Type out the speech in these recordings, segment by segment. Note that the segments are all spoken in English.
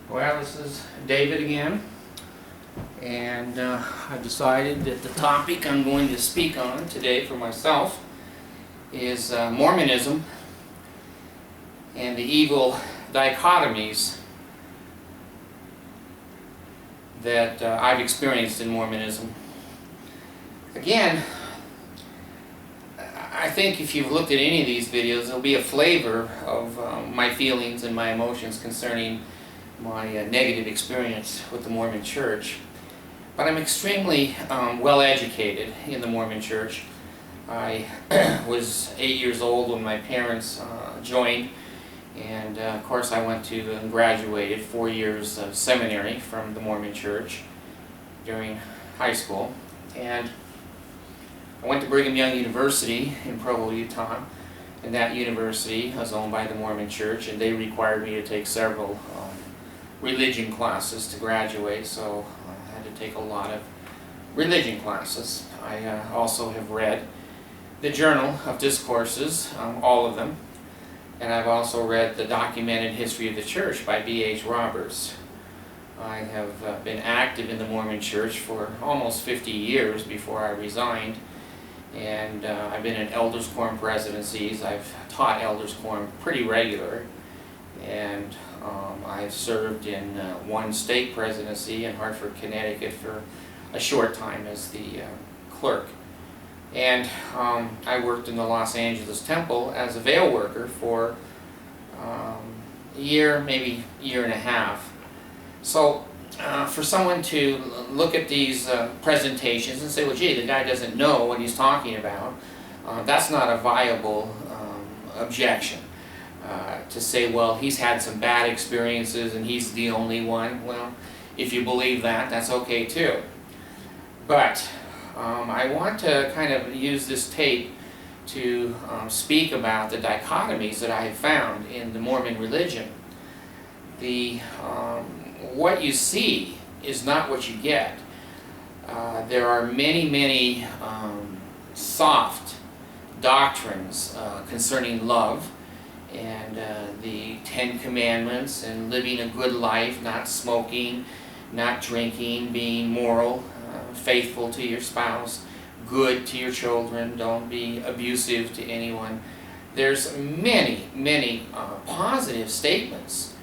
Well, this is David again, and I've decided that the topic I'm going to speak on today for myself is Mormonism and the evil dichotomies that I've experienced in Mormonism. Again, I think if you've looked at any of these videos, there'll be a flavor of my feelings and my emotions concerning my negative experience with the Mormon Church. But I'm extremely well educated in the Mormon Church. I was 8 years old when my parents joined, and of course I went to and graduated 4 years of seminary from the Mormon Church during high school. And I went to Brigham Young University in Provo, Utah, and that university was owned by the Mormon Church, and they required me to take several religion classes to graduate, so I had to take a lot of religion classes. I also have read the Journal of Discourses, all of them, and I've also read the Documented History of the Church by B.H. Roberts. I have been active in the Mormon Church for almost 50 years before I resigned, and I've been in Elders Quorum presidencies. I've taught Elders Quorum pretty regular, and I've served in one stake presidency in Hartford, Connecticut for a short time as the clerk. And I worked in the Los Angeles Temple as a veil worker for a year, maybe a year and a half. So for someone to look at these presentations and say, well, gee, the guy doesn't know what he's talking about, that's not a viable objection. To say, well, he's had some bad experiences and he's the only one. Well, if you believe that, that's okay too. But I want to kind of use this tape to speak about the dichotomies that I have found in the Mormon religion. What you see is not what you get. There are many soft doctrines concerning love, and the 10 Commandments, and living a good life, not smoking, not drinking, being moral, faithful to your spouse, good to your children, don't be abusive to anyone. There's many positive statements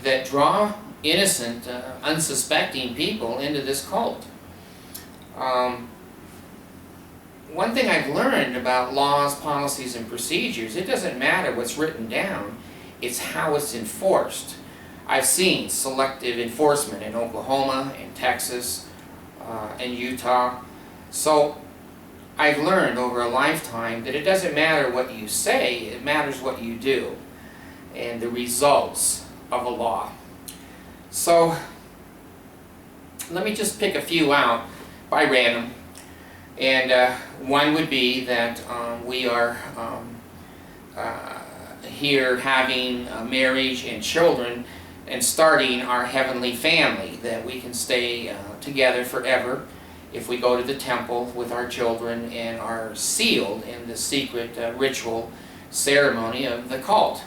that draw innocent, unsuspecting people into this cult. One thing I've learned about laws, policies, and procedures, it doesn't matter what's written down, it's how it's enforced. I've seen selective enforcement in Oklahoma, in Texas, and Utah. So I've learned over a lifetime that it doesn't matter what you say, it matters what you do, and the results of a law. So let me just pick a few out by random. And one would be that we are here having marriage and children and starting our heavenly family, that we can stay together forever if we go to the temple with our children and are sealed in the secret ritual ceremony of the cult.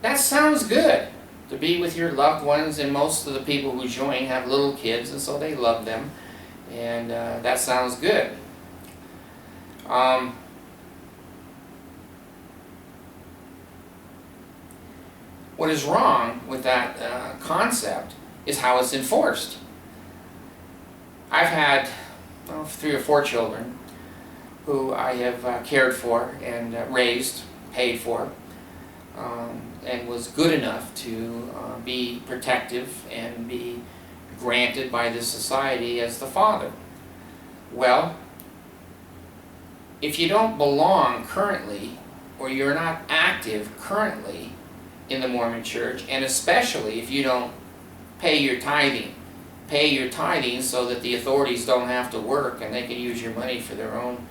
That sounds good, to be with your loved ones, and most of the people who join have little kids, and so they love them. And that sounds good. What is wrong with that concept is how it's enforced. I've had 3 or 4 children who I have cared for and raised, paid for, and was good enough to be protective and be granted by this society as the father. Well, if you don't belong currently, or you're not active currently in the Mormon Church, and especially if you don't pay your tithing so that the authorities don't have to work and they can use your money for their own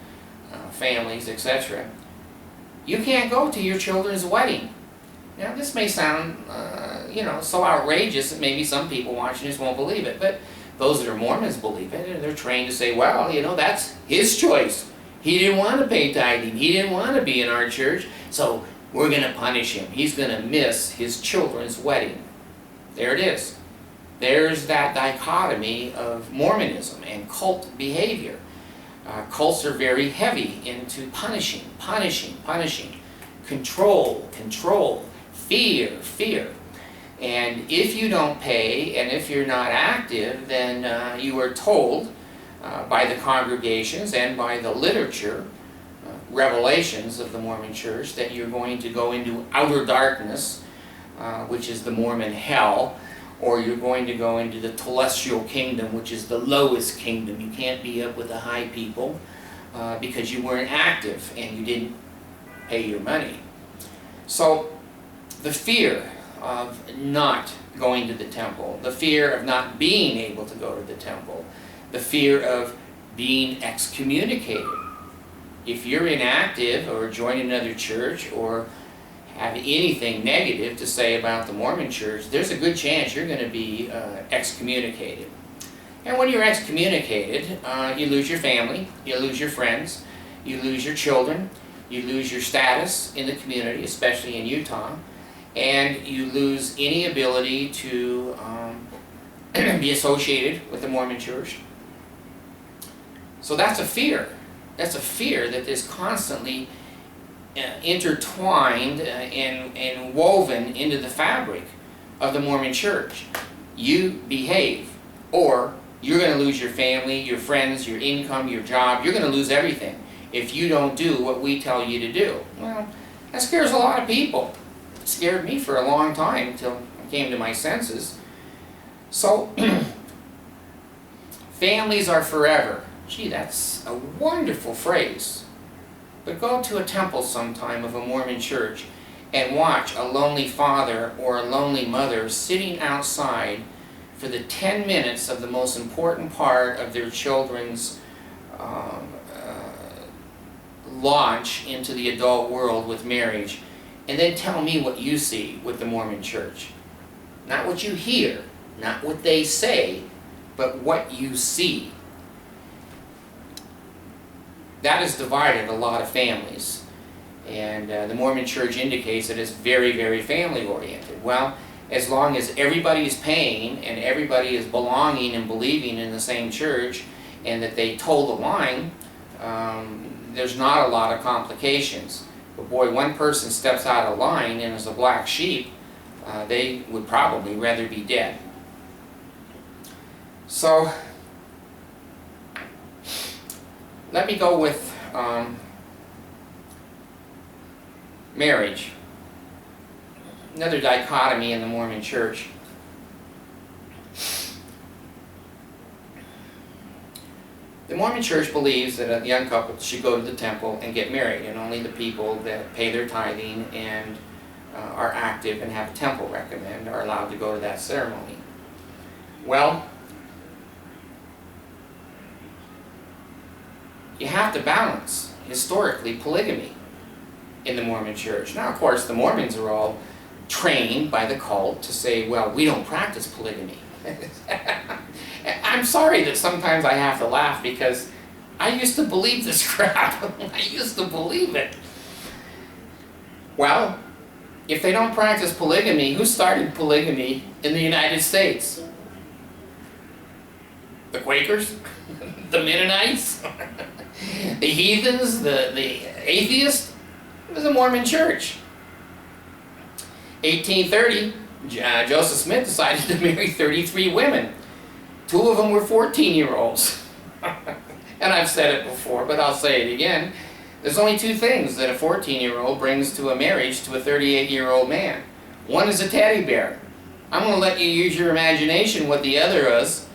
families, etc., you can't go to your children's wedding. Now, this may sound so outrageous that maybe some people watching this won't believe it, but those that are Mormons believe it, and they're trained to say, well, that's his choice. He didn't want to pay tithing. He didn't want to be in our church, so we're going to punish him. He's going to miss his children's wedding. There it is. There's that dichotomy of Mormonism and cult behavior. Cults are very heavy into punishing, control, fear. And if you don't pay and if you're not active, then you are told by the congregations and by the literature, revelations of the Mormon Church, that you're going to go into outer darkness, which is the Mormon hell, or you're going to go into the celestial kingdom, which is the lowest kingdom. You can't be up with the high people because you weren't active and you didn't pay your money. So the fear of not going to the temple, the fear of not being able to go to the temple, the fear of being excommunicated. If you're inactive or join another church or have anything negative to say about the Mormon Church, there's a good chance you're going to be excommunicated. And when you're excommunicated, you lose your family, you lose your friends, you lose your children, you lose your status in the community, especially in Utah, and you lose any ability to be associated with the Mormon Church. So that's a fear. That's a fear that is constantly intertwined and woven into the fabric of the Mormon Church. You behave, or you're going to lose your family, your friends, your income, your job. You're going to lose everything if you don't do what we tell you to do. Well, that scares a lot of people. It scared me for a long time until I came to my senses. So, families are forever. Gee, that's a wonderful phrase. But go to a temple sometime of a Mormon church and watch a lonely father or a lonely mother sitting outside for the 10 minutes of the most important part of their children's launch into the adult world with marriage, and then tell me what you see with the Mormon church. Not what you hear, not what they say, but what you see. That has divided a lot of families, and the Mormon Church indicates that it's very, very family-oriented. Well, as long as everybody is paying and everybody is belonging and believing in the same church, and that they toe the line, there's not a lot of complications. But boy, one person steps out of line and is a black sheep, they would probably rather be dead. So, let me go with marriage. Another dichotomy in the Mormon Church. The Mormon Church believes that a young couple should go to the temple and get married, and only the people that pay their tithing and are active and have a temple recommend are allowed to go to that ceremony. Well, you have to balance, historically, polygamy in the Mormon Church. Now, of course, the Mormons are all trained by the cult to say, well, we don't practice polygamy. I'm sorry that sometimes I have to laugh because I used to believe this crap. I used to believe it. Well, if they don't practice polygamy, who started polygamy in the United States? The Quakers? The Mennonites? The heathens? The atheists? It was the Mormon Church. 1830, Joseph Smith decided to marry 33 women. 2 of them were 14-year-olds. And I've said it before, but I'll say it again. There's only 2 things that a 14-year-old brings to a marriage to a 38-year-old man. One is a teddy bear. I'm going to let you use your imagination what the other is.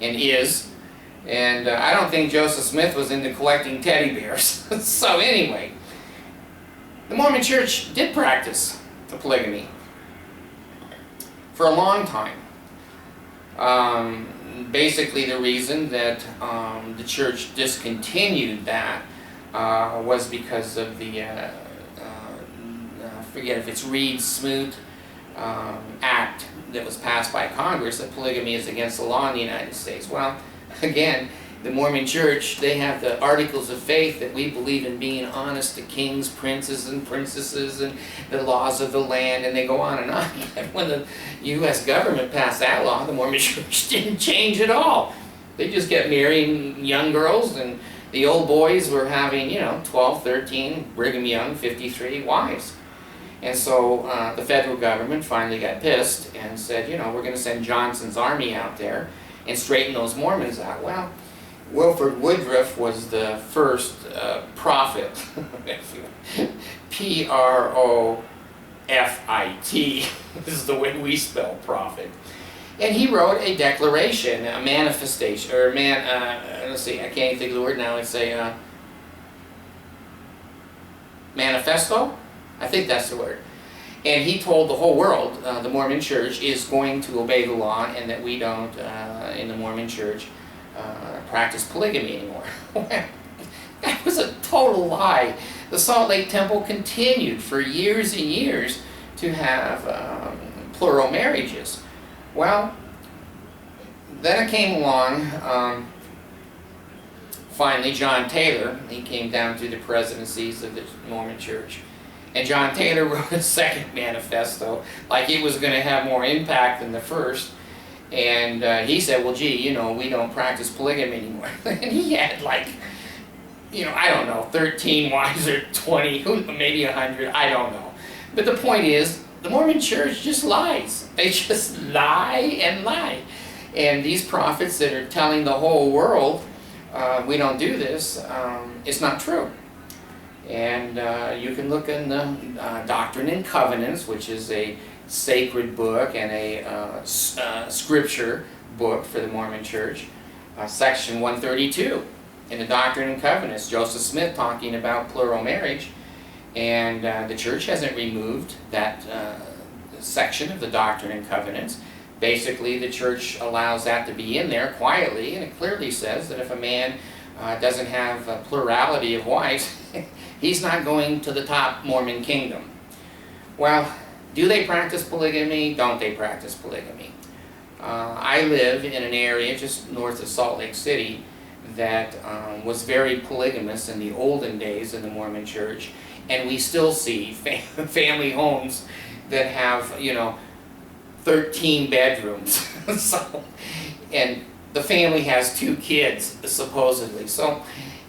And I don't think Joseph Smith was into collecting teddy bears. So anyway, the Mormon Church did practice the polygamy for a long time. Basically, the reason that the church discontinued that was because of the, I forget if it's Reed-Smoot Act that was passed by Congress, that polygamy is against the law in the United States. Well, again, the Mormon Church, they have the Articles of Faith that we believe in being honest to kings, princes, and princesses, and the laws of the land, and they go on and on. And when the U.S. government passed that law, the Mormon Church didn't change at all. They just kept marrying young girls, and the old boys were having, 12, 13, Brigham Young, 53 wives. And so the federal government finally got pissed and said, we're going to send Johnson's army out there and straighten those Mormons out. Well, Wilford Woodruff was the first prophet, P-R-O-F-I-T is the way we spell prophet. And he wrote a declaration, a manifestation, or let's see, I can't even think of the word now. It's a manifesto? I think that's the word. And he told the whole world the Mormon Church is going to obey the law, and that we don't, in the Mormon Church, practice polygamy anymore. That was a total lie. The Salt Lake Temple continued for years and years to have plural marriages. Well, then it came along, finally, John Taylor. He came down through the presidencies of the Mormon Church. And John Taylor wrote a second manifesto, like it was going to have more impact than the first. And he said, well, gee, we don't practice polygamy anymore. And he had like, I don't know, 13 wives or 20, maybe 100, I don't know. But the point is, the Mormon Church just lies. They just lie and lie. And these prophets that are telling the whole world, we don't do this, it's not true. And you can look in the Doctrine and Covenants, which is a sacred book and a scripture book for the Mormon Church, section 132 in the Doctrine and Covenants, Joseph Smith talking about plural marriage. And the church hasn't removed that section of the Doctrine and Covenants. Basically, the church allows that to be in there quietly, and it clearly says that if a man doesn't have a plurality of wives, he's not going to the top Mormon kingdom. Well, do they practice polygamy? Don't they practice polygamy? I live in an area just north of Salt Lake City that was very polygamous in the olden days of the Mormon Church, and we still see family homes that have, 13 bedrooms. And the family has 2 kids, supposedly. So,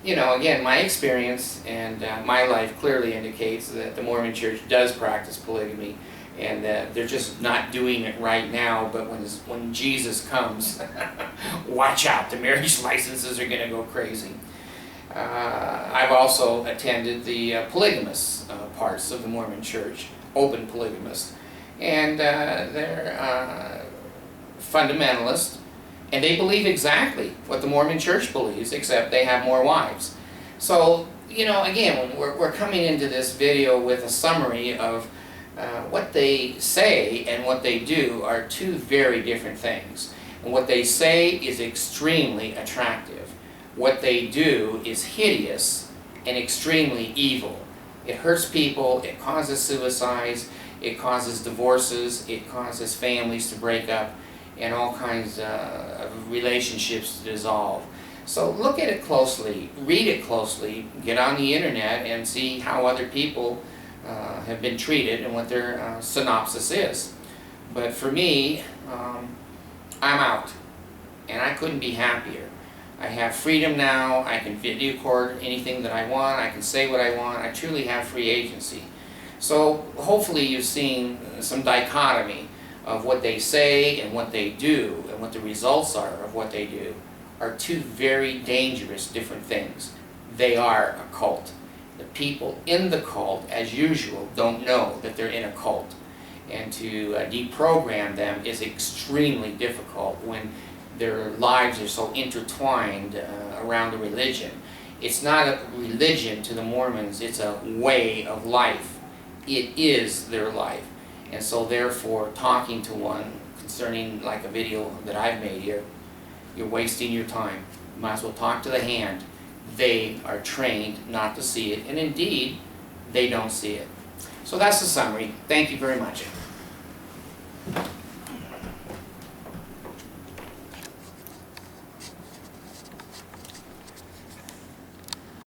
again, my experience and my life clearly indicates that the Mormon Church does practice polygamy, and that they're just not doing it right now, but when Jesus comes, watch out, the marriage licenses are going to go crazy. I've also attended the polygamous parts of the Mormon Church, open polygamous, and they're fundamentalist, and they believe exactly what the Mormon Church believes, except they have more wives. So, again, we're coming into this video with a summary of what they say and what they do are 2 very different things. And what they say is extremely attractive. What they do is hideous and extremely evil. It hurts people, it causes suicides, it causes divorces, it causes families to break up, and all kinds of relationships to dissolve. So look at it closely, read it closely, get on the internet and see how other people have been treated and what their synopsis is. But for me, I'm out, and I couldn't be happier. I have freedom now. I can video record anything that I want. I can say what I want. I truly have free agency. So hopefully you've seen some dichotomy of what they say and what they do, and what the results are of what they do are 2 very dangerous different things. They are a cult. The people in the cult, as usual, don't know that they're in a cult. And to deprogram them is extremely difficult when their lives are so intertwined around a religion. It's not a religion to the Mormons, it's a way of life. It is their life. And so therefore, talking to one concerning like a video that I've made here, you're wasting your time. You might as well talk to the hand. They are trained not to see it, and indeed, they don't see it. So that's the summary. Thank you very much.